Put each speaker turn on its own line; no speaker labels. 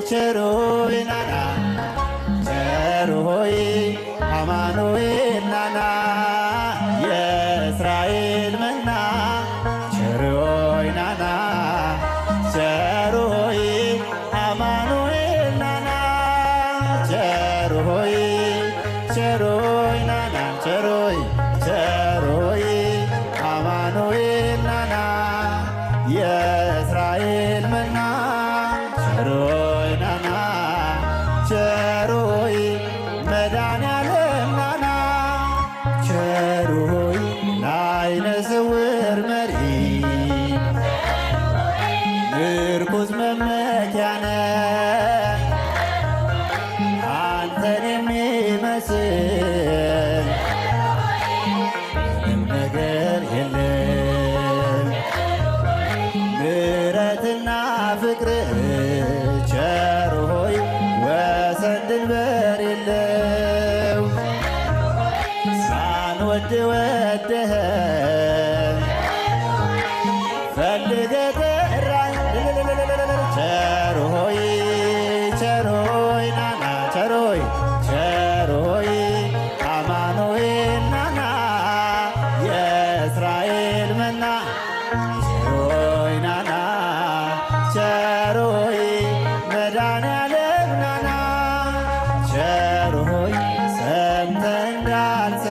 ቸር ሆይ ናና ቸር ሆይ አማኑኤል ናና የእስራኤል መና ቸር ሆይ ናና ቸር ሆይ አማኑኤል ናና ቸር ሆይ ናና ቸር ሆይ አማኑኤል ናና የእስራኤል መና ቸር ሆይ ናና ቸር ሆይ መድኃኔዓለም ናና ቸር ሆይ ለዓይነ ስውር መሪ ምርኩዝ መመኪያነ አንተን የሚመስል ምንም ነገር የለም። ምሕረትና ፍቅር ቸር ሆይ ወሰን ድንበር የለው። ሳንወድ ወደኸን ፈልገህ ጠራን ቸር ሆይ ናና